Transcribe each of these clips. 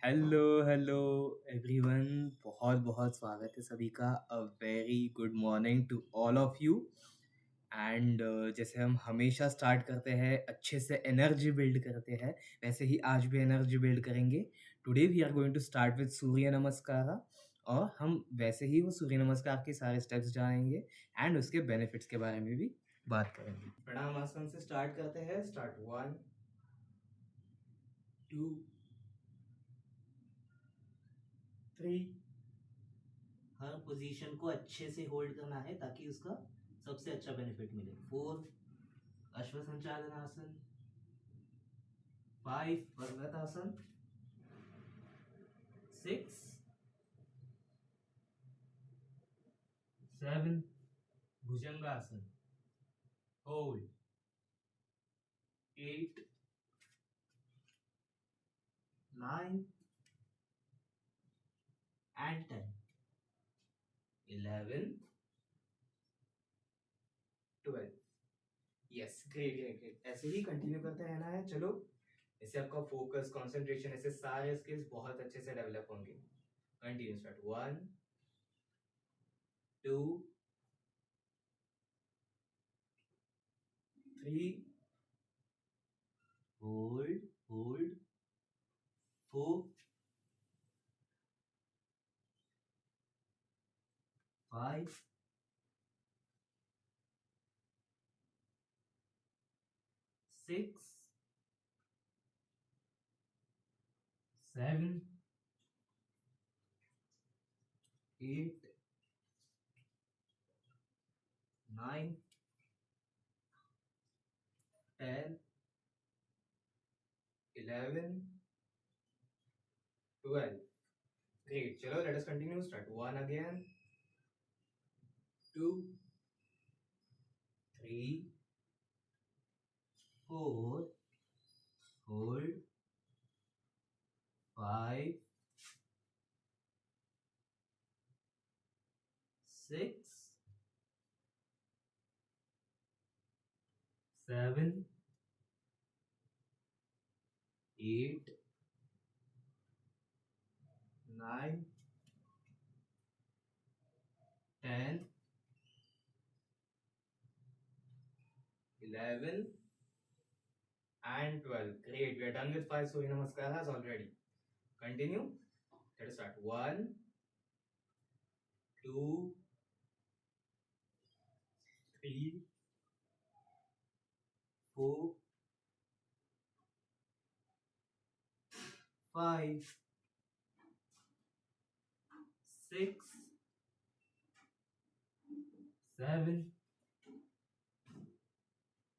Hello hello everyone. बहुत बहुत स्वागत है सभी का। A very good morning to all of you. And जैसे हम हमेशा स्टार्ट करते हैं अच्छे से एनर्जी बिल्ड करते हैं, वैसे ही आज भी एनर्जी बिल्ड करेंगे। Today we are going to start with Surya Namaskar. और हम वैसे ही वो सूर्य नमस्कार के सारे स्टेप्स जानेंगे एंड उसके बेनिफिट्स के बारे में भी बात करेंगे। प्रणाम आसन से स्टार्ट करते हैं। स्टार्ट 1 2 3। हर पोजीशन को अच्छे से होल्ड करना है ताकि उसका सबसे अच्छा बेनिफिट मिले। 4 अश्व संचालन आसन। 5 पर्वत आसन। 6 7 भुजंगासन। Hold. 8 9 and 10 11 12। Yes, great great great. ऐसे ही कंटिन्यू करते रहना है। चलो, इससे आपका फोकस, कंसंट्रेशन, ऐसे सारे स्किल्स बहुत अच्छे से डेवलप होंगे। Continue. Start 1 2 3 hold hold 4 5 6 7 8 9 10 11 12। Great. Chalo, let us continue. Start 1 again. 2 3 4 hold 5 6 7 8 9 10 11 and 12. Great. We are done with 5 Surya Namaskaras already. Continue. Let us start. 1 2 3 4 5 6 7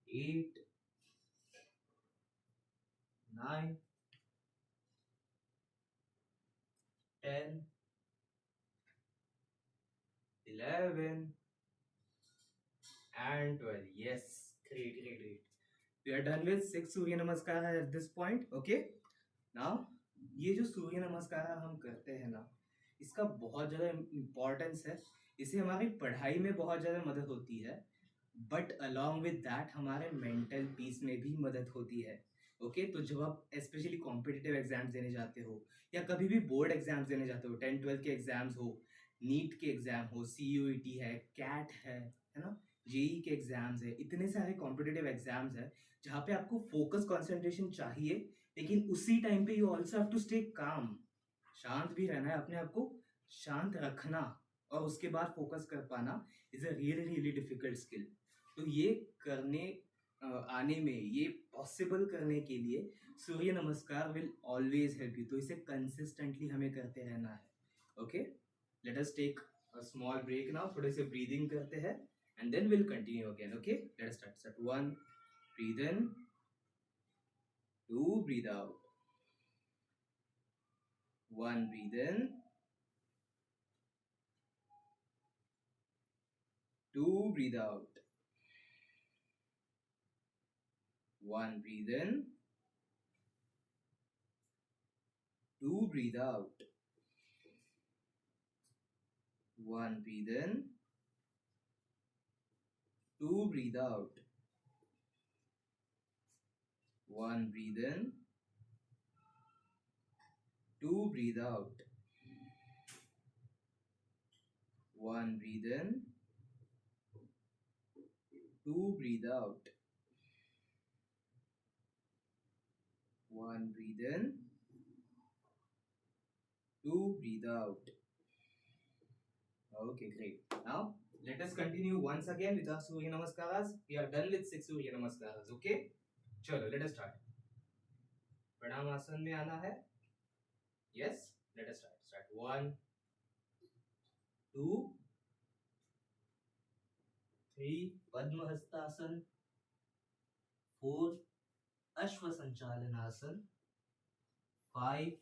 8 9 10 11 and 12. Yes, great, great, great. We are done with 6 सूर्य नमस्कार at this point. Okay. Now, ये जो सूर्य नमस्कार हम करते हैं ना, इसका बहुत ज़्यादा इम्पोर्टेंस है। इसे हमारी पढ़ाई में बहुत ज़्यादा मदद होती है, बट अलॉन्ग विद दैट हमारे मेंटल पीस में भी मदद होती है। ओके, तो जब आप स्पेशली कॉम्पिटिटिव एग्जाम्स देने जाते हो या कभी भी बोर्ड एग्जाम्स देने जाते हो, 10-12 के एग्जाम्स हो, नीट के एग्जाम हो, CUET है, कैट है ना, जेई के एग्जाम्स है, इतने सारे कॉम्पिटिटिव एग्जाम्स है जहाँ पे आपको फोकस कंसंट्रेशन चाहिए, लेकिन उसी टाइम पे you also have to stay calm. शांत भी रहना है, अपने आप को शांत रखना और उसके बाद फोकस कर पाना is a really really difficult skill. तो ये करने आने में, ये पॉसिबल करने के लिए सूर्य नमस्कार विल ऑलवेज हेल्प यू। तो इसे कंसिस्टेंटली हमें करते रहना है। Okay, let us take a small break now. थोड़े से ब्रीदिंग करते हैं and then will continue again. Okay, let us start. Start 1 breathe in, 2 breathe out, 1 breathe in, 2 breathe out, 1 breathe in, 2 breathe out, 1 breathe in, 2 breathe out, 1 breathe in, 2 breathe out, 1 breathe in, 2 breathe out, 1 breathe in, 2 breathe out. Okay, great. Now let us continue once again with our Surya Namaskaras. We are done with 6 Surya Namaskaras. Okay, chalo, let us start. Pranam आसन में आना है. Yes, let us start 1 2 3 Padma Hastasana, 4 Ashwa Sanchalanasana, 5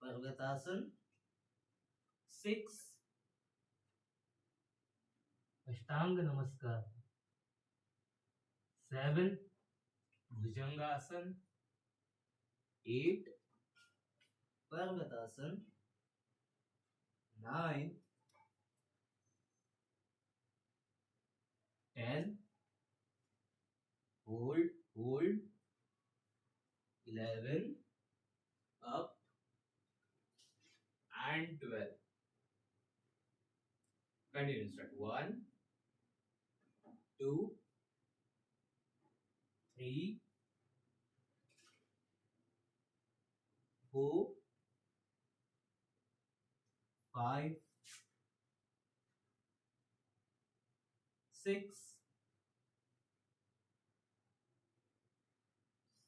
Parvatasana, 6 Ashtanga Namaskar, 7 Bhujangasana, 8 Parvatasana, 9 10 hold 11 up and 12. Continue. Start 1 2 3 4 5 6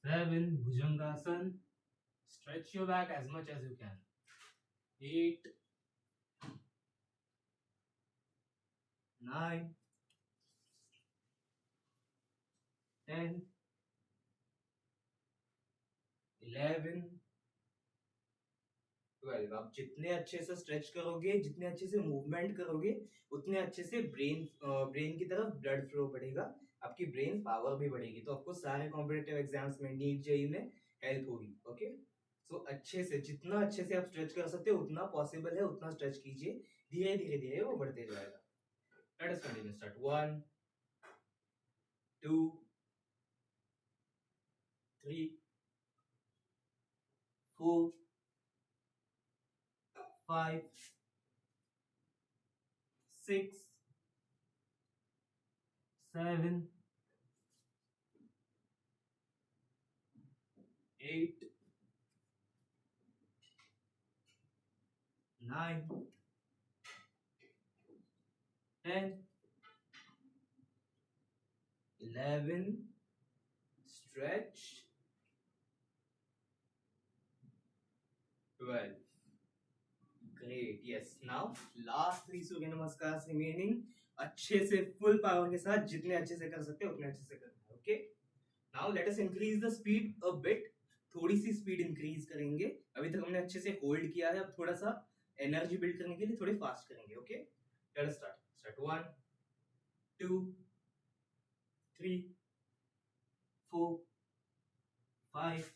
7 Bhujangasana. Stretch your back as much as you can. 8 9 10 11 12. आप जितने अच्छे से stretch करोगे, जितने अच्छे से मूवमेंट करोगे, उतने अच्छे से ब्रेन की तरफ ब्लड फ्लो बढ़ेगा, आपकी ब्रेन पावर भी बढ़ेगी, तो आपको सारे कॉम्पिटिटिव एग्जाम्स में, नीट जेईई में हेल्प होगी. ओके, सो अच्छे से, जितना अच्छे से आप स्ट्रेच कर सकते हो उतना पॉसिबल है, उतना स्ट्रेच कीजिए. धीरे धीरे धीरे वो बढ़ते जाएगा. Let us continue. Start 1 2 3 4 5 6 7 8 9 10 11 stretch 12. Great. Yes. Now last 3 सूर्य नमस्कार remaining. अच्छे से फुल पावर के साथ जितने अच्छे से कर सकते हो उतने अच्छे से करना है. Okay, now let us increase the speed a bit. थोड़ी सी स्पीड इंक्रीज करेंगे. अभी तक हमने अच्छे से होल्ड किया है, अब थोड़ा सा एनर्जी बिल्ड करने के लिए थोड़े फास्ट करेंगे. Okay, let us start 1 2 3 4 5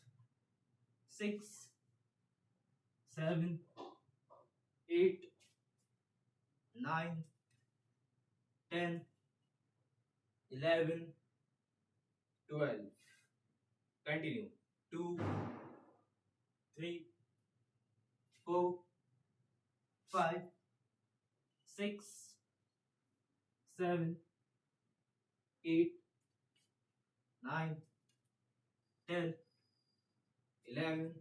6 7 8 9 10 11 12. Continue. 2 3 4 5 6 7 8 9 10 11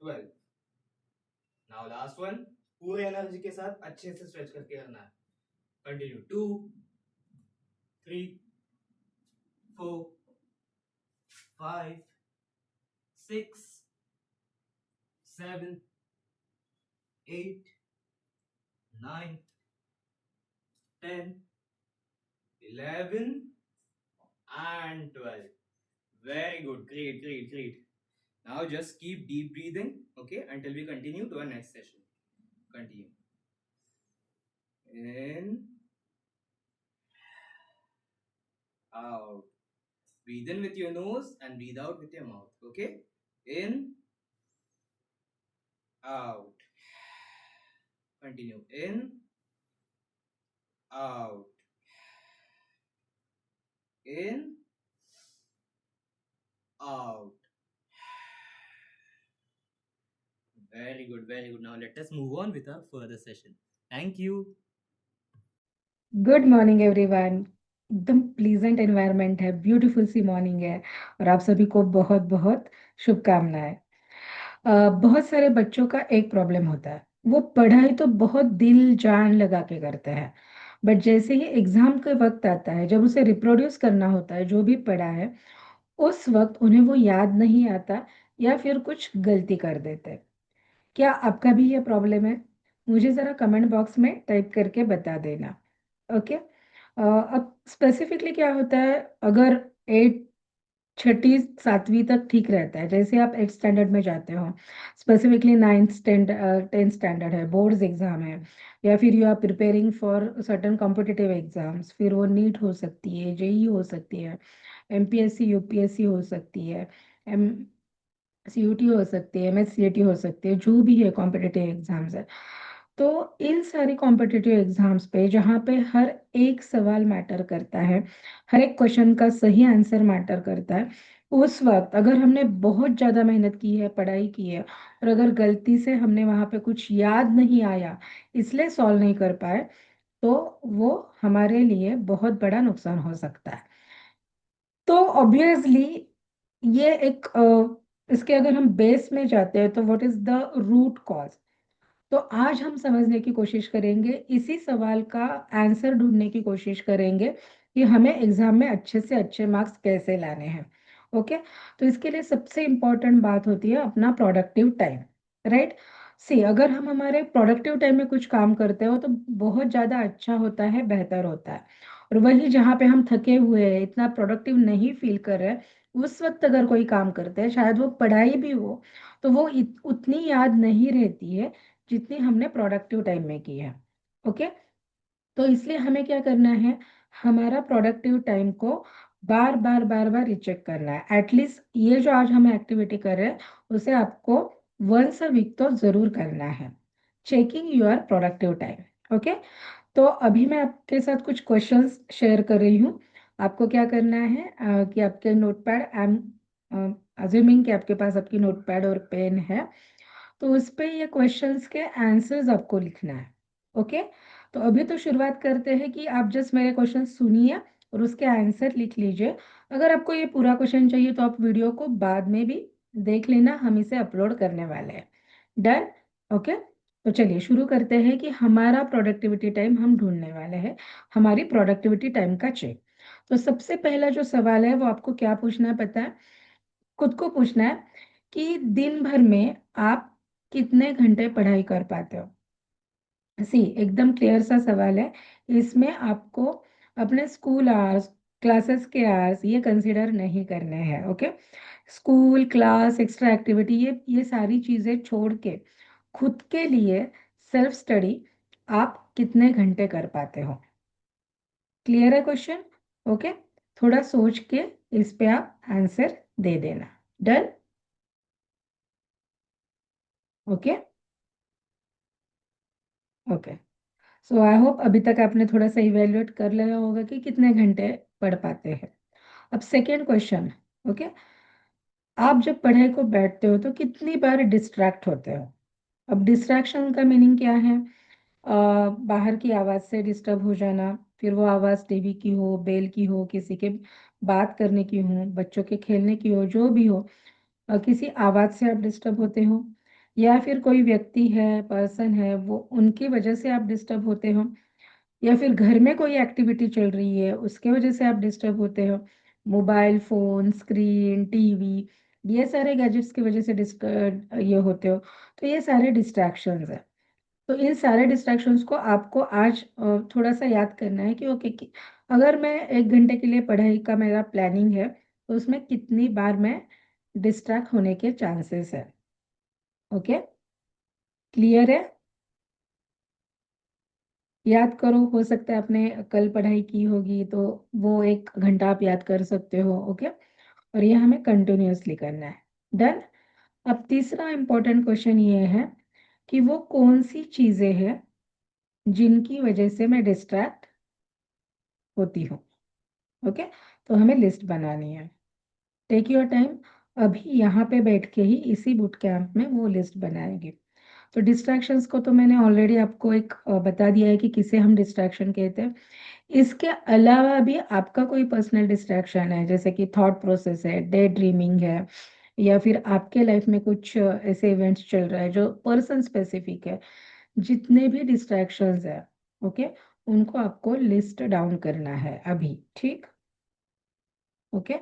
12. Now last one. पूरे एनर्जी के साथ अच्छे से स्ट्रेच करके करना है. Continue. 2 3 4 5 6 7 8 9 10 11 and 12. Very good. Great. Now just keep deep breathing, okay, until we continue to our next session. Continue. In, out. Breathe in with your nose and breathe out with your mouth. Okay? In, out. Continue. In, out. In, out. Very good, very good. Now let us move on with our further session. Thank you. Good morning everyone. एकदम pleasant environment है, beautiful सी morning है और आप सभी को बहुत बहुत शुभकामनाएं। बहुत सारे बच्चों का एक प्रॉब्लम होता है, वो पढ़ाई तो बहुत दिल जान लगा के करते हैं, बट जैसे ही एग्जाम का वक्त आता है, जब उसे रिप्रोड्यूस करना होता है जो भी पढ़ा है, उस वक्त उन्हें वो याद नहीं आता या फिर कुछ गलती कर देते हैं। क्या आपका भी ये प्रॉब्लम है? मुझे ज़रा कमेंट बॉक्स में टाइप करके बता देना। ओके। अब स्पेसिफिकली क्या होता है, अगर एट छठी सातवीं तक ठीक रहता है, जैसे आप एट स्टैंडर्ड में जाते हो, स्पेसिफिकली नाइन्थ टेंथ स्टैंडर्ड है, बोर्ड्स एग्जाम है, या फिर you are preparing for certain competitive exams, फिर वो नीट हो सकती है, जेई हो सकती है, एमपीएससी यूपीएससी हो सकती है, एम सीयूटी हो सकती है, एमएससीईटी हो सकती है, जो भी है कॉम्पिटिटिव एग्जाम्स है। तो इन सारी कॉम्पिटिटिव एग्जाम्स पे जहाँ पे हर एक सवाल मैटर करता है, हर एक क्वेश्चन का सही आंसर मैटर करता है, उस वक्त अगर हमने बहुत ज़्यादा मेहनत की है, पढ़ाई की है, और अगर गलती से हमने वहाँ पे कुछ याद नहीं आया, इसलिए सॉल्व नहीं कर पाए, तो वो हमारे लिए बहुत बड़ा नुकसान हो सकता है। तो ऑब्वियसली ये एक इसके अगर हम बेस में जाते हैं, तो what is the root cause. तो आज हम समझने की कोशिश करेंगे, इसी सवाल का आंसर ढूंढने की कोशिश करेंगे कि हमें एग्जाम में अच्छे से अच्छे मार्क्स कैसे लाने हैं। ओके। तो इसके लिए सबसे इम्पोर्टेंट बात होती है अपना प्रोडक्टिव टाइम। राइट। सी, अगर हम हमारे प्रोडक्टिव टाइम में कुछ काम करते हो तो बहुत ज़्यादा अच्छा होता है, बेहतर होता है। और वही जहाँ पे हम थके हुए हैं, इतना प्रोडक्टिव नहीं फील कर रहे हैं, उस वक्त अगर कोई काम करते हैं, शायद वो पढ़ाई भी हो, तो वो उतनी याद नहीं रहती है जितनी हमने प्रोडक्टिव टाइम में की है। ओके। तो इसलिए हमें क्या करना है, हमारा प्रोडक्टिव टाइम को बार बार बार बार रिचेक करना है। एटलीस्ट ये जो आज हम एक्टिविटी कर रहे हैं, उसे आपको वंस अ वीक तो जरूर करना है, checking your productive time. Okay. तो अभी मैं आपके साथ कुछ क्वेश्चंस शेयर कर रही हूँ। आपको क्या करना है कि आपके नोटपैड, आई एम अज्यूमिंग कि आपके पास आपकी नोटपैड और पेन है, तो उस पे ये क्वेश्चंस के आंसर्स आपको लिखना है। ओके। तो अभी तो शुरुआत करते हैं कि आप जस्ट मेरे क्वेश्चन सुनिए और उसके आंसर लिख लीजिए। अगर आपको ये पूरा क्वेश्चन चाहिए तो आप वीडियो को बाद में भी देख लेना, हम इसे अपलोड करने वाले हैं। डन। ओके। तो चलिए शुरू करते हैं कि हमारा प्रोडक्टिविटी टाइम हम ढूंढने वाले हैं, हमारी प्रोडक्टिविटी टाइम का चेक। तो सबसे पहला जो सवाल है वो आपको क्या पूछना है पता है? खुद को पूछना है कि दिन भर में आप कितने घंटे पढ़ाई कर पाते हो। सी, एकदम क्लियर सा सवाल है। इसमें आपको अपने स्कूल आवर्स, क्लासेस के आवर्स ये कंसीडर नहीं करने हैं। Okay. School, class, extra activity, ये सारी चीजें छोड़ के खुद के लिए सेल्फ स्टडी आप कितने घंटे कर पाते हो। क्लियर है क्वेश्चन? ओके। थोड़ा सोच के इस पे आप आंसर दे देना। Done. Okay. Okay. So I hope अभी तक आपने थोड़ा सा इवेल्युएट कर लिया होगा कि कितने घंटे पढ़ पाते हैं। अब सेकेंड क्वेश्चन। ओके। आप जब पढ़ाई को बैठते हो तो कितनी बार डिस्ट्रैक्ट होते हो? अब डिस्ट्रैक्शन का मीनिंग क्या है? बाहर की आवाज़ से डिस्टर्ब हो जाना, फिर वो आवाज़ टीवी की हो, बेल की हो, किसी के बात करने की हो, बच्चों के खेलने की हो, जो भी हो, किसी आवाज़ से आप डिस्टर्ब होते हो, या फिर कोई व्यक्ति है, पर्सन है, वो उनकी वजह से आप डिस्टर्ब होते हो, या फिर घर में कोई एक्टिविटी चल रही है उसके वजह से आप डिस्टर्ब होते हो, मोबाइल फोन, स्क्रीन, टीवी, ये सारे गैजेट्स की वजह से डिस्टर्ब ये होते हो। तो ये सारे डिस्ट्रैक्शंस है। तो इन सारे डिस्ट्रैक्शंस को आपको आज थोड़ा सा याद करना है कि ओके, अगर मैं 1 घंटे के लिए पढ़ाई का मेरा प्लानिंग है, तो उसमें कितनी बार मैं डिस्ट्रैक्ट होने के चांसेस है। ओके। क्लियर है? याद करो, हो सकता है आपने कल पढ़ाई की होगी तो वो 1 घंटा आप याद कर सकते हो। ओके। और ये हमें कंटिन्यूअसली करना है। डन। अब तीसरा इंपॉर्टेंट क्वेश्चन ये है कि वो कौन सी चीजें हैं जिनकी वजह से मैं डिस्ट्रैक्ट होती हूँ। ओके। तो हमें लिस्ट बनानी है। Take your time. अभी यहाँ पे बैठ के ही इसी बुट कैंप में वो लिस्ट बनाएंगे। तो डिस्ट्रैक्शंस को तो मैंने ऑलरेडी आपको एक बता दिया है कि किसे हम डिस्ट्रैक्शन कहते हैं। इसके अलावा भी आपका कोई पर्सनल डिस्ट्रैक्शन है, जैसे कि थॉट प्रोसेस है, डे ड्रीमिंग है, या फिर आपके लाइफ में कुछ ऐसे इवेंट्स चल रहा है जो पर्सन स्पेसिफिक है, जितने भी डिस्ट्रैक्शंस है, ओके, उनको आपको लिस्ट डाउन करना है अभी, ठीक? ओके।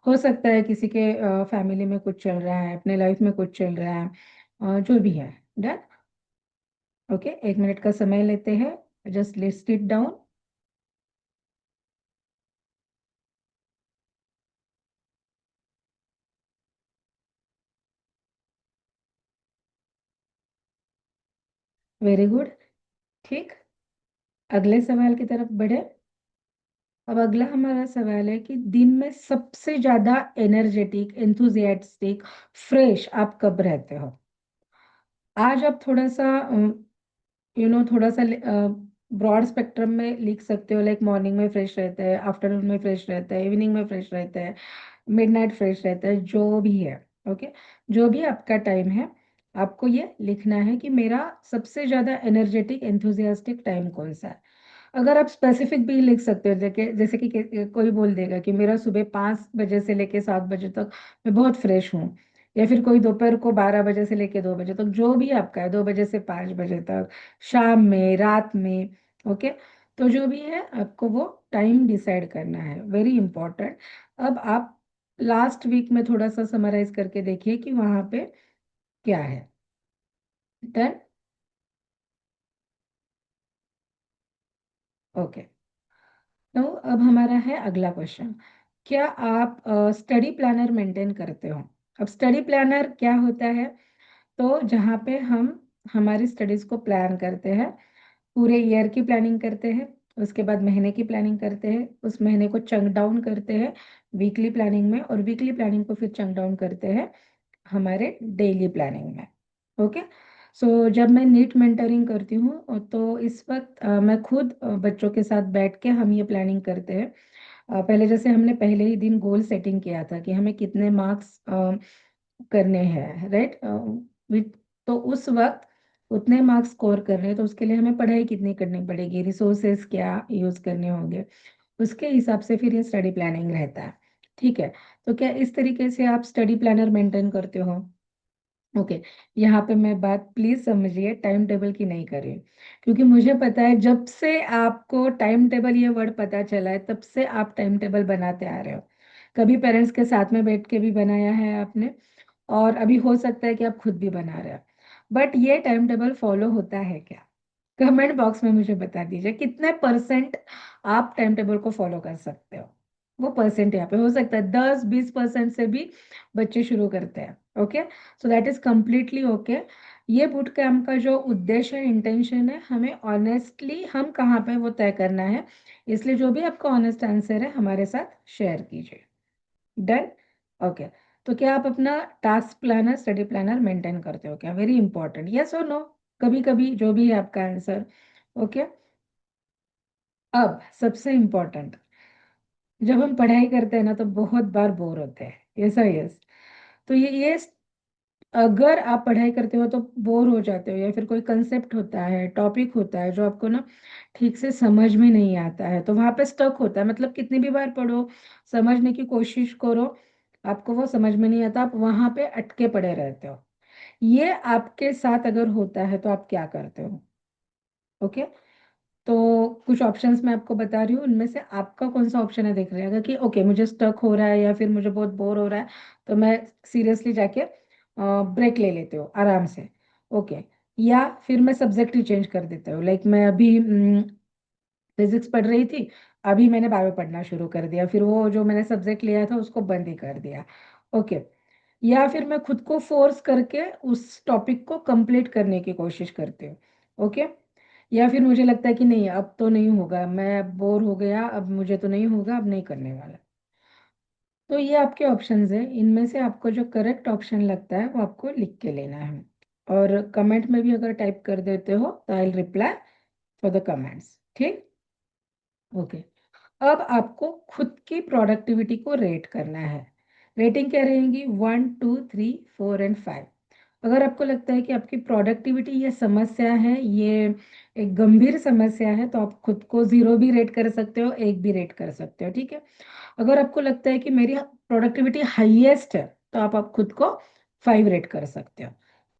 हो सकता है किसी के फैमिली में कुछ चल रहा है, अपने लाइफ में कुछ चल रहा है, जो भी है। डन। ओके, 1 मिनट का समय लेते हैं, just list it down. Very good. ठीक, अगले सवाल की तरफ बढ़े। अब अगला हमारा सवाल है कि दिन में सबसे ज्यादा एनर्जेटिक, एंथुजियास्टिक, फ्रेश आप कब रहते हो? आज आप थोड़ा सा थोड़ा सा ब्रॉड स्पेक्ट्रम में लिख सकते हो, लाइक मॉर्निंग में फ्रेश रहता है, आफ्टरनून में फ्रेश रहता है, इवनिंग में फ्रेश रहता है, मिडनाइट फ्रेश रहता है, जो भी है। ओके, जो भी आपका टाइम है, आपको ये लिखना है कि मेरा सबसे ज्यादा एनर्जेटिक, एंथुजियास्टिक टाइम कौन सा है। अगर आप स्पेसिफिक भी लिख सकते हो, जैसे कि कोई बोल देगा कि मेरा सुबह 5 बजे से लेके 7 बजे तक मैं बहुत फ्रेश हूँ, या फिर कोई दोपहर को 12 बजे से लेके 2 बजे तक, जो भी आपका है, 2 बजे से 5 बजे तक, शाम में, रात में। ओके, तो जो भी है आपको वो टाइम डिसाइड करना है, वेरी इंपॉर्टेंट। अब आप लास्ट वीक में थोड़ा सा समराइज करके देखिए कि वहां पे क्या है। डन। ओके, तो अब हमारा है अगला क्वेश्चन। क्या आप स्टडी प्लानर मेंटेन करते हो? अब स्टडी प्लानर क्या होता है? तो जहाँ पे हम हमारी स्टडीज को प्लान करते हैं, पूरे ईयर की प्लानिंग करते हैं, उसके बाद महीने की प्लानिंग करते हैं, उस महीने को चंक डाउन करते हैं वीकली प्लानिंग में, और वीकली प्लानिंग को फिर चंक डाउन करते हैं हमारे डेली प्लानिंग में। ओके, सो जब मैं नीट मेंटरिंग करती हूँ तो इस वक्त मैं खुद बच्चों के साथ बैठ के हम ये प्लानिंग करते हैं। पहले जैसे हमने पहले ही दिन गोल सेटिंग किया था कि हमें कितने मार्क्स करने हैं, राइट? तो उस वक्त उतने मार्क्स स्कोर करने हैं, तो उसके लिए हमें पढ़ाई कितनी करनी पड़ेगी, रिसोर्सेज क्या यूज करने होंगे, उसके हिसाब से फिर ये स्टडी प्लानिंग रहता है। ठीक है, तो क्या इस तरीके से आप स्टडी प्लानर मेंटेन करते हो? ओके, यहाँ पे मैं बात प्लीज समझिए, टाइम टेबल की नहीं कर रही हूँ, क्योंकि मुझे पता है जब से आपको टाइम टेबल ये वर्ड पता चला है, तब से आप टाइम टेबल बनाते आ रहे हो। कभी पेरेंट्स के साथ में बैठ के भी बनाया है आपने, और अभी हो सकता है कि आप खुद भी बना रहे हो, बट ये टाइम टेबल फॉलो होता है क्या? कमेंट बॉक्स में मुझे बता दीजिए कितने परसेंट आप टाइम टेबल को फॉलो कर सकते हो। वो परसेंट यहाँ पे हो सकता है 10-20% से भी बच्चे शुरू करते हैं। Okay, so that is completely okay. ये बूट कैम्प का जो उद्देश्य है, इंटेंशन है, हमें ऑनेस्टली हम कहाँ पे वो तय करना है, इसलिए जो भी आपका ऑनेस्ट आंसर है हमारे साथ शेयर कीजिए। डन। ओके, तो क्या आप अपना task planner, study planner maintain करते हो क्या? वेरी इंपॉर्टेंट, यस और नो, कभी कभी, जो भी है आपका आंसर। ओके, अब सबसे इम्पोर्टेंट, जब हम पढ़ाई करते हैं ना तो बहुत बार बोर होते हैं, यस यस। तो ये अगर आप पढ़ाई करते हो तो बोर हो जाते हो, या फिर कोई कंसेप्ट होता है, टॉपिक होता है जो आपको ना ठीक से समझ में नहीं आता है, तो वहां पे स्टक होता है, मतलब कितनी भी बार पढ़ो, समझने की कोशिश करो, आपको वो समझ में नहीं आता, आप वहां पे अटके पड़े रहते हो। ये आपके साथ अगर होता है तो आप क्या करते हो? ओके, तो कुछ ऑप्शंस मैं आपको बता रही हूँ, उनमें से आपका कौन सा ऑप्शन है देख रहे कि ओके मुझे स्टक हो रहा है या फिर मुझे बहुत बोर हो रहा है, तो मैं सीरियसली जाके ब्रेक ले लेते हो आराम से। ओके, या फिर मैं सब्जेक्ट ही चेंज कर देता हूँ, लाइक मैं अभी फिजिक्स पढ़ रही थी, अभी मैंने बायो पढ़ना शुरू कर दिया, फिर वो जो मैंने सब्जेक्ट लिया था उसको बंद ही कर दिया। ओके, या फिर मैं खुद को फोर्स करके उस टॉपिक को कंप्लीट करने की कोशिश करती हूँ। ओके, या फिर मुझे लगता है कि नहीं अब तो नहीं होगा, मैं बोर हो गया, अब मुझे तो नहीं होगा, अब नहीं करने वाला। तो ये आपके ऑप्शंस है, इनमें से आपको जो करेक्ट ऑप्शन लगता है वो आपको लिख के लेना है, और कमेंट में भी अगर टाइप कर देते हो तो I will reply for the comments, ठीक? ओके, अब आपको खुद की प्रोडक्टिविटी को रेट करना है। रेटिंग क्या रहेगी? 1, 2, 3, 4 एंड 5। अगर आपको लगता है कि आपकी प्रोडक्टिविटी ये समस्या है, ये एक गंभीर समस्या है, तो आप खुद को 0 भी रेट कर सकते हो, 1 भी रेट कर सकते हो, ठीक है? अगर आपको लगता है कि मेरी प्रोडक्टिविटी हाईएस्ट है, तो आप खुद को 5 रेट कर सकते हो।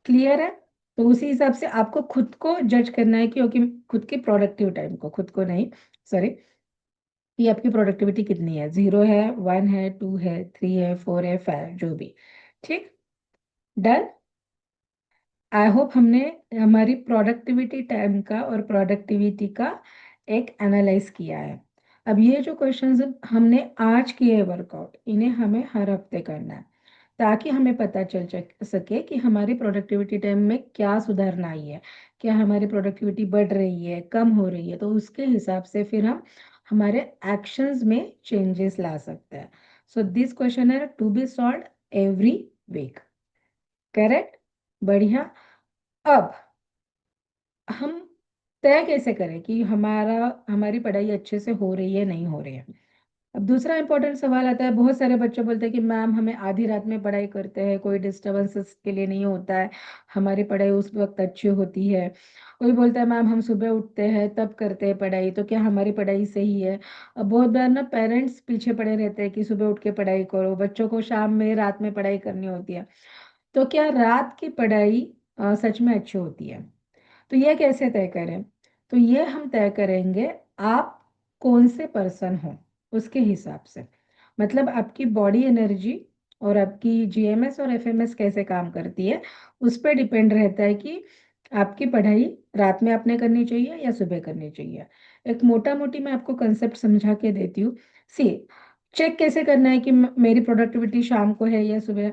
क्लियर है? तो उसी हिसाब से आपको खुद को जज करना है, क्योंकि खुद की प्रोडक्टिव टाइम को, खुद को नहीं, सॉरी, कि आपकी प्रोडक्टिविटी कितनी है, 0 है, 1 है, 2 है, 3 है, 4 है, 5, जो भी। ठीक, डन। आई होप हमने हमारी प्रोडक्टिविटी टाइम का और प्रोडक्टिविटी का एक एनालाइज किया है। अब ये जो क्वेश्चंस हमने आज किए वर्कआउट, इन्हें हमें हर हफ्ते करना है, ताकि हमें पता चल सके कि हमारी प्रोडक्टिविटी टाइम में क्या सुधारना आई है, क्या हमारी प्रोडक्टिविटी बढ़ रही है, कम हो रही है, तो उसके हिसाब से फिर हम हमारे एक्शंस में चेंजेस ला सकते हैं। सो दिस क्वेश्चन है to be solve every week. Correct? बढ़िया। अब हम तय कैसे करें कि हमारी पढ़ाई अच्छे से हो रही है, नहीं हो रही है? अब दूसरा इंपॉर्टेंट सवाल आता है, बहुत सारे बच्चे बोलते हैं कि मैम हमें आधी रात में पढ़ाई करते हैं, कोई डिस्टर्बेंसेस के लिए नहीं होता है, हमारी पढ़ाई उस वक्त अच्छी होती है। कोई बोलता है मैम हम सुबह उठते हैं तब करते हैं पढ़ाई, तो क्या हमारी पढ़ाई सही है? अब बहुत बार ना पेरेंट्स पीछे पड़े रहते हैं कि सुबह उठ के पढ़ाई करो, बच्चों को शाम में रात में पढ़ाई करनी होती है। तो क्या रात की पढ़ाई सच में अच्छी होती है? तो ये कैसे तय करें? तो ये हम तय करेंगे, आप कौन से पर्सन हो उसके हिसाब से। मतलब आपकी बॉडी एनर्जी और आपकी जीएमएस और एफएमएस कैसे काम करती है, उस पर डिपेंड रहता है कि आपकी पढ़ाई रात में आपने करनी चाहिए या सुबह करनी चाहिए। एक मोटा मोटी मैं आपको कंसेप्ट समझा के देती हूँ। सी, चेक कैसे करना है कि मेरी प्रोडक्टिविटी शाम को है या सुबह।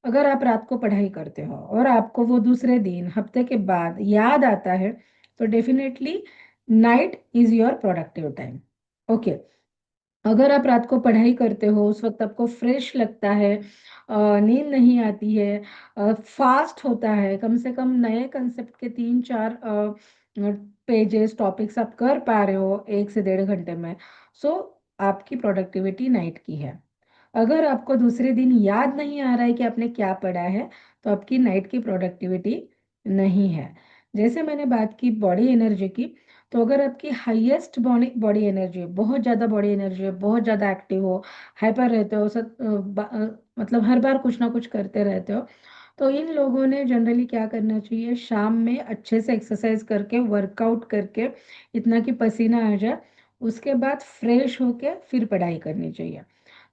अगर आप रात को पढ़ाई करते हो और आपको वो दूसरे दिन हफ्ते के बाद याद आता है, तो definitely night is your productive time. Okay. अगर आप रात को पढ़ाई करते हो, उस वक्त आपको फ्रेश लगता है, नींद नहीं आती है, फास्ट होता है, कम से कम नए कंसेप्ट के 3-4 पेजेस टॉपिक्स आप कर पा रहे हो 1 से 1.5 घंटे में, सो आपकी प्रोडक्टिविटी नाइट की है। अगर आपको दूसरे दिन याद नहीं आ रहा है कि आपने क्या पढ़ा है, तो आपकी नाइट की प्रोडक्टिविटी नहीं है। जैसे मैंने बात की बॉडी एनर्जी की, तो अगर आपकी हाईएस्ट बॉडी बॉडी एनर्जी है, बहुत ज़्यादा बॉडी एनर्जी है, बहुत ज़्यादा एक्टिव हो, हाइपर रहते हो, मतलब हर बार कुछ ना कुछ करते रहते हो, तो इन लोगों ने जनरली क्या करना चाहिए, शाम में अच्छे से एक्सरसाइज करके, वर्कआउट करके, इतना कि पसीना आ जाए, उसके बाद फ्रेश होके फिर पढ़ाई करनी चाहिए।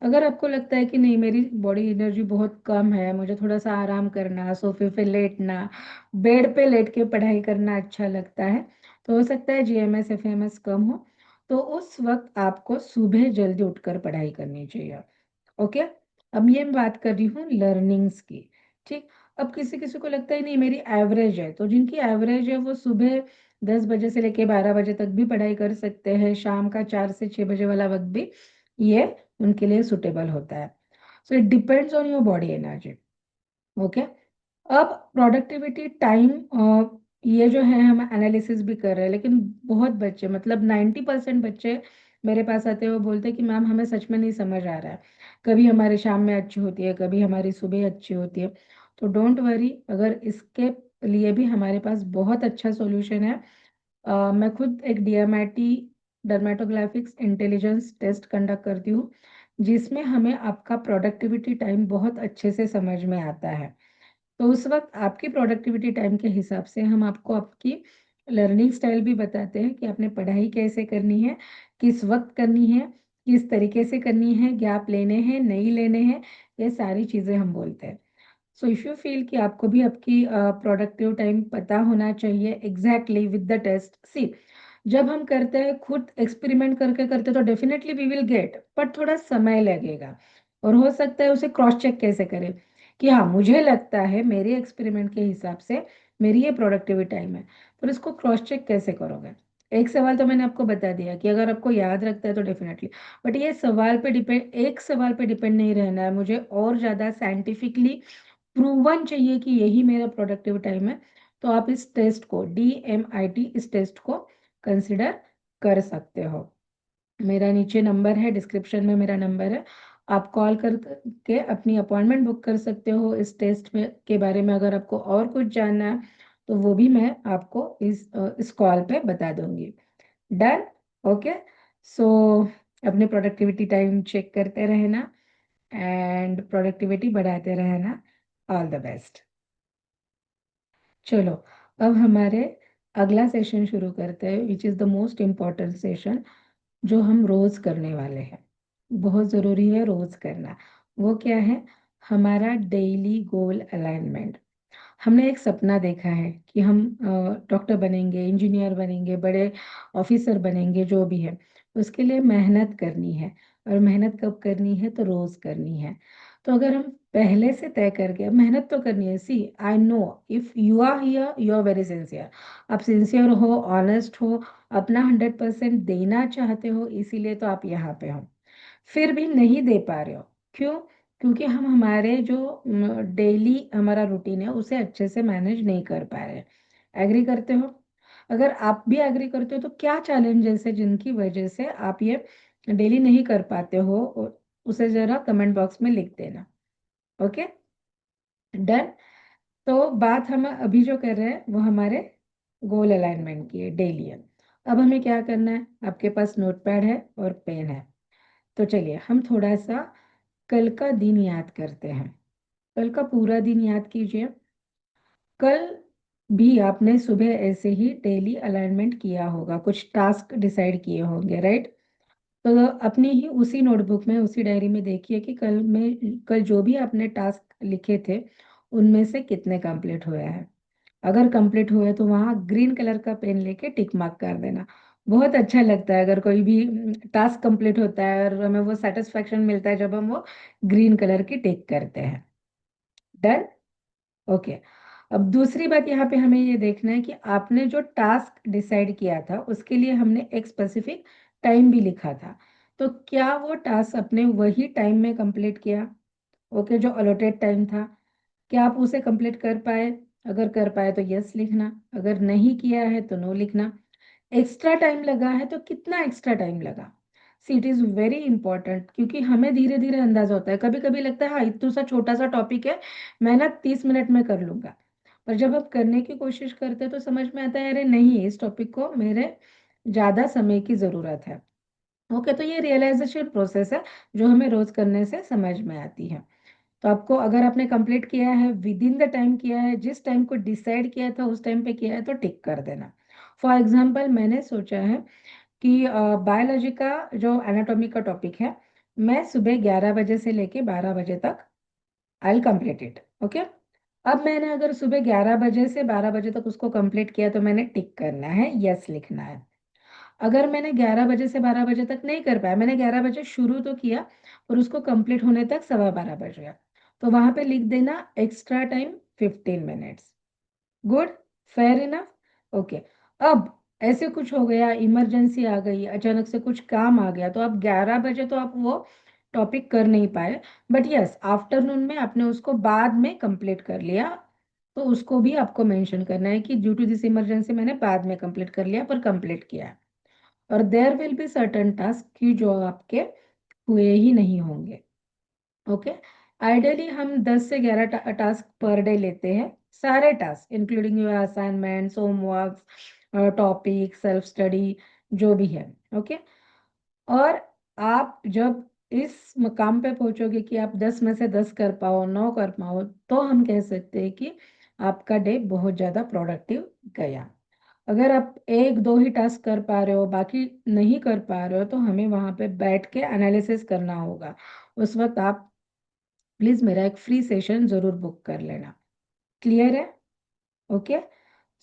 अगर आपको लगता है कि नहीं, मेरी बॉडी एनर्जी बहुत कम है, मुझे थोड़ा सा आराम करना, सोफे पे लेटना, बेड पे लेट के पढ़ाई करना अच्छा लगता है, तो हो सकता है जीएमएस एफएमएस कम हो, तो उस वक्त आपको सुबह जल्दी उठकर पढ़ाई करनी चाहिए। ओके। अब ये मैं बात कर रही हूँ लर्निंग्स की। ठीक। अब किसी किसी को लगता है नहीं मेरी एवरेज है, तो जिनकी एवरेज है वो सुबह 10 बजे से लेके 12 बजे तक भी पढ़ाई कर सकते हैं, शाम का 4 से 6 बजे वाला वक्त भी ये उनके लिए सुटेबल होता है। So it depends on your body energy. Okay. अब प्रोडक्टिविटी टाइम, ये जो है हम एनालिसिस भी कर रहे हैं, लेकिन बहुत बच्चे, मतलब 90% बच्चे मेरे पास आते हैं, वो बोलते हैं कि मैम हमें सच में नहीं समझ आ रहा है, कभी हमारी शाम में अच्छी होती है, कभी हमारी सुबह अच्छी होती है। तो डोंट वरी, अगर इसके लिए भी हमारे पास बहुत अच्छा सॉल्यूशन है। मैं खुद एक डीएमआईटी डर्मेटोग्राफिक्स इंटेलिजेंस टेस्ट कंडक्ट करती हूँ, जिसमें हमें आपका प्रोडक्टिविटी टाइम बहुत अच्छे से समझ में आता है। तो उस वक्त आपकी प्रोडक्टिविटी टाइम के हिसाब से हम आपको आपकी लर्निंग स्टाइल भी बताते हैं कि आपने पढ़ाई कैसे करनी है, किस वक्त करनी है, किस तरीके से करनी है, गैप लेने हैं, नहीं लेने हैं, ये सारी चीज़ें हम बोलते हैं। सो इफ यू फील कि आपको भी आपकी प्रोडक्टिव टाइम पता होना चाहिए exactly with the test, see, जब हम करते हैं खुद एक्सपेरिमेंट करके करते तो definitely we will get, but थोड़ा समय लगेगा। और हो सकता है उसे क्रॉस चेक कैसे करें कि हाँ, मुझे लगता है मेरे एक्सपेरिमेंट के हिसाब से मेरी ये प्रोडक्टिविटी टाइम है, पर इसको क्रॉस चेक कैसे करोगे? एक सवाल तो मैंने आपको बता दिया कि अगर आपको याद रखता है तो डेफिनेटली, बट ये सवाल पे डिपेंड, एक सवाल पे डिपेंड नहीं रहना है मुझे, और ज़्यादा साइंटिफिकली प्रूवन चाहिए कि यही मेरा प्रोडक्टिव टाइम है, तो आप इस टेस्ट को, DMIT, इस टेस्ट को कंसिडर कर सकते हो। मेरा नीचे नंबर है, डिस्क्रिप्शन में मेरा नंबर है, आप कॉल करके अपनी अपॉइंटमेंट बुक कर सकते हो इस टेस्ट में के बारे में। अगर आपको और कुछ जानना है तो वो भी मैं आपको इस कॉल पे बता दूंगी। डन। ओके। सो अपने प्रोडक्टिविटी टाइम चेक करते रहना एंड प्रोडक्टिविटी बढ़ाते रहना। All the best. चलो, अब हमारे अगला सेशन शुरू करते हैं, which is the most important session, जो हम रोज करने वाले हैं। बहुत ज़रूरी है रोज करना। वो क्या है? हमारा डेली गोल अलाइनमेंट। हमने एक सपना देखा है कि हम डॉक्टर बनेंगे, इंजीनियर बनेंगे, बड़े ऑफिसर बनेंगे, जो भी है उसके लिए मेहनत करनी है। और मेहनत कब करनी है? तो रोज करनी है। तो अगर हम पहले से तय करके मेहनत तो करनी है। See I know if you are here you are very sincere. आप सिंसियर हो, ऑनेस्ट हो, अपना 100% देना चाहते हो, इसीलिए तो आप यहाँ पे हो। फिर भी नहीं दे पा रहे हो, क्यों? क्योंकि हम हमारे जो डेली हमारा रूटीन है उसे अच्छे से मैनेज नहीं कर पा रहे। एग्री करते हो? अगर आप भी एग्री करते हो तो क्या चैलेंजेस है जिनकी वजह से आप ये डेली नहीं कर पाते हो, उसे जरा कमेंट बॉक्स में लिख देना। Okay, done. तो बात हम अभी जो कर रहे हैं वो हमारे गोल अलाइनमेंट की है, डेली है। अब हमें क्या करना है? आपके पास नोटपैड है और पेन है, तो चलिए हम थोड़ा सा कल का दिन याद करते हैं। कल का पूरा दिन याद कीजिए। कल भी आपने सुबह ऐसे ही डेली अलाइनमेंट किया होगा, कुछ टास्क डिसाइड किए होंगे, राइट? तो अपनी ही उसी नोटबुक में, उसी डायरी में देखिए कि कल जो भी आपने टास्क लिखे थे उनमें से कितने कंप्लीट हुए हैं। अगर कंप्लीट हुए तो वहाँ ग्रीन कलर का पेन लेके टिक मार्क कर देना। बहुत अच्छा लगता है अगर कोई भी टास्क कंप्लीट होता है और हमें वो सेटिस्फेक्शन मिलता है जब हम वो ग्रीन कलर की टिक करते हैं। डन। ओके। अब दूसरी बात यहाँ पे हमें ये देखना है कि आपने जो टास्क डिसाइड किया था उसके लिए हमने एक स्पेसिफिक टाइम भी लिखा था। तो क्या वो टास्क आपने वही टाइम में कंप्लीट किया? ओके, जो अलॉटेड टाइम था, क्या आप उसे कंप्लीट कर पाए? अगर कर पाए तो यस लिखना, अगर नहीं किया है तो नो लिखना। एक्स्ट्रा टाइम लगा है तो कितना एक्स्ट्रा टाइम लगा? See it is very important, क्योंकि हमें धीरे धीरे अंदाजा होता है। कभी कभी लगता है हाँ इतना सा छोटा सा टॉपिक है, मैं ना 30 मिनट में कर लूंगा। पर जब आप करने की कोशिश करते हैं तो समझ में आता है अरे नहीं, इस टॉपिक को मेरे ज्यादा समय की जरूरत है। ओके, तो ये रियलाइजेशन प्रोसेस है जो हमें रोज करने से समझ में आती है। तो आपको, अगर आपने कंप्लीट किया है, विद इन द टाइम किया है, जिस टाइम को डिसाइड किया था उस टाइम पे किया है, तो टिक कर देना। फॉर एग्जाम्पल मैंने सोचा है कि बायोलॉजी का जो एनाटॉमी का टॉपिक है, मैं सुबह 11 बजे से लेके 12 बजे तक आई कंप्लीट इट। ओके। अब मैंने अगर सुबह 11 बजे से 12 बजे तक उसको कंप्लीट किया तो मैंने टिक करना है, यस लिखना है। अगर मैंने 11 बजे से 12 बजे तक नहीं कर पाया, मैंने 11 बजे शुरू तो किया और उसको कंप्लीट होने तक 12:15 बज गया, तो वहां पे लिख देना extra time 15 minutes. Good, fair enough. Okay. अब ऐसे कुछ हो गया, इमरजेंसी आ गई, अचानक से कुछ काम आ गया, तो अब 11 बजे तो आप वो टॉपिक कर नहीं पाए, बट यस आफ्टरनून में आपने उसको बाद में कंप्लीट कर लिया, तो उसको भी आपको मेंशन करना है कि ड्यू टू दिस इमरजेंसी मैंने बाद में कंप्लीट कर लिया पर कंप्लीट किया है। और there will be certain task की जो आपके हुए ही नहीं होंगे। ओके। आइडियली हम 10 से 11 टास्क पर डे लेते हैं, सारे task including your assignments, homeworks, topic, self study, जो भी है। ओके। और आप जब इस मकाम पे पहुंचोगे कि आप 10 में से 10 कर पाओ, 9 कर पाओ, तो हम कह सकते हैं कि आपका डे बहुत ज़्यादा प्रोडक्टिव गया। अगर आप एक दो ही टास्क कर पा रहे हो, बाकी नहीं कर पा रहे हो, तो हमें वहां पे बैठ के एनालिसिस करना होगा। उस वक्त आप प्लीज मेरा एक फ्री सेशन जरूर बुक कर लेना। क्लियर है? ओके।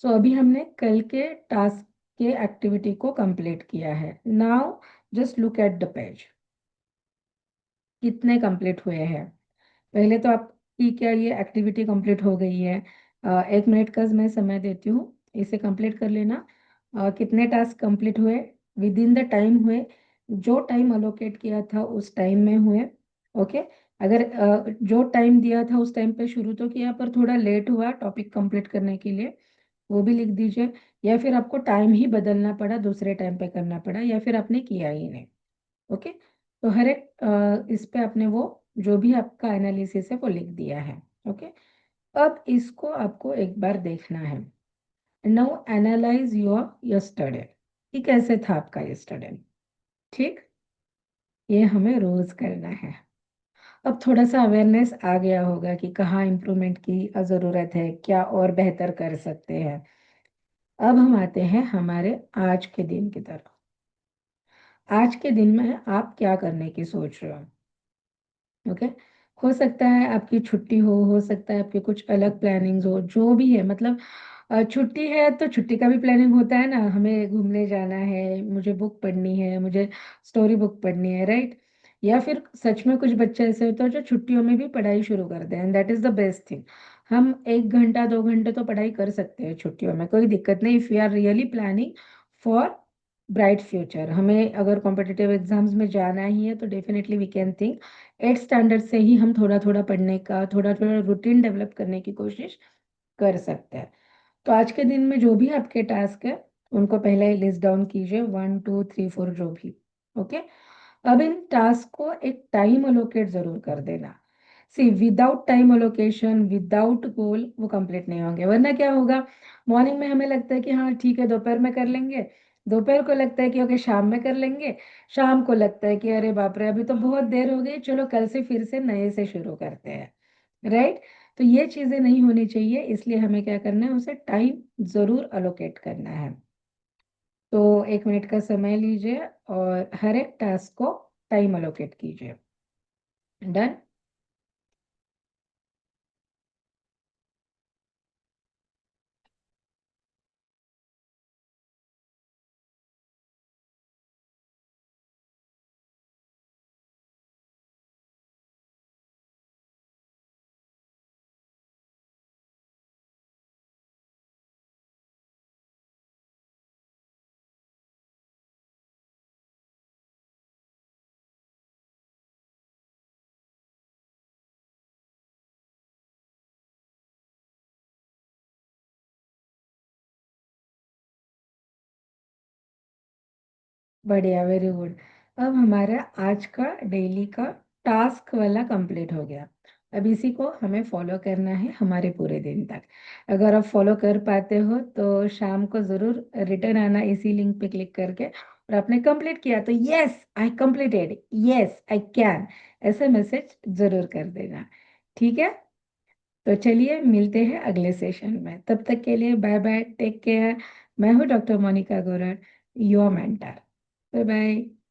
सो अभी हमने कल के टास्क के एक्टिविटी को कंप्लीट किया है। Now just look at the page, कितने कंप्लीट हुए हैं। पहले तो आपकी क्या ये एक्टिविटी कंप्लीट हो गई है? 1 मिनट का मैं समय देती हूँ, इसे कंप्लीट कर लेना। कितने टास्क कंप्लीट हुए, विद इन द टाइम हुए, जो टाइम अलोकेट किया था उस टाइम में हुए। ओके। अगर जो टाइम दिया था उस टाइम पे शुरू तो किया पर थोड़ा लेट हुआ टॉपिक कंप्लीट करने के लिए, वो भी लिख दीजिए। या फिर आपको टाइम ही बदलना पड़ा, दूसरे टाइम पे करना पड़ा, या फिर आपने किया ही नहीं। ओके। तो हर एक इस पे आपने वो जो भी आपका एनालिसिस है वो लिख दिया है। ओके, अब इसको आपको एक बार देखना है। नाउ एनालाइज योर यस्टरडे, कि कैसे था आपका यस्टरडे। ठीक, ये हमें रोज करना है। अब थोड़ा सा अवेयरनेस आ गया होगा कि कहाँ इम्प्रूवमेंट की ज़रूरत है, क्या और बेहतर कर सकते हैं। अब हम आते हैं हमारे आज के दिन की तरफ। आज के दिन में आप क्या करने की सोच रहे हो? ओके, हो सकता है आपकी छुट्टी हो सकता है आपके कुछ अलग प्लानिंग्स हो, जो भी है मतलब छुट्टी है तो छुट्टी का भी प्लानिंग होता है ना, हमें घूमने जाना है, मुझे बुक पढ़नी है, मुझे स्टोरी बुक पढ़नी है, राइट। या फिर सच में कुछ बच्चे ऐसे होते हैं जो छुट्टियों में भी पढ़ाई शुरू कर दें, and that is the best thing. हम 1 घंटा 2 घंटे तो पढ़ाई कर सकते हैं छुट्टियों में, कोई दिक्कत नहीं, if you are really planning for bright future. हमें अगर कॉम्पिटिटिव एग्जाम्स में जाना ही है तो definitely we can think 8 standard से ही हम थोड़ा थोड़ा पढ़ने का, थोड़ा थोड़ा रूटीन डेवलप करने की कोशिश कर सकते हैं। तो आज के दिन में जो भी आपके टास्क है उनको पहले लिस्ट डाउन कीजिए, 1 2 3 4 जो भी। ओके, अब इन टास्क को एक टाइम अलोकेट जरूर कर देना। See, without time allocation, without goal वो कंप्लीट नहीं होंगे। वरना क्या होगा, मॉर्निंग में हमें लगता है कि हाँ ठीक है दोपहर में कर लेंगे, दोपहर को लगता है कि ओके शाम में कर लेंगे, शाम को लगता है कि अरे बाप रे अभी तो बहुत देर हो गई, चलो कल से फिर से नए से शुरू करते हैं, राइट। तो ये चीजें नहीं होनी चाहिए, इसलिए हमें क्या करना है, उसे टाइम जरूर अलोकेट करना है। तो 1 मिनट का समय लीजिए और हर एक टास्क को टाइम अलोकेट कीजिए। डन। बढ़िया, वेरी गुड। अब हमारा आज का डेली का टास्क वाला कंप्लीट हो गया। अब इसी को हमें फॉलो करना है हमारे पूरे दिन तक। अगर आप फॉलो कर पाते हो तो शाम को ज़रूर रिटर्न आना इसी लिंक पे क्लिक करके, और आपने कंप्लीट किया तो yes I completed, yes I can, ऐसे मैसेज ज़रूर कर देना। ठीक है, तो चलिए मिलते हैं अगले सेशन में, तब तक के लिए बाय बाय, टेक केयर। मैं हूँ doctor Monica Gorad, your mentor. Bye bye.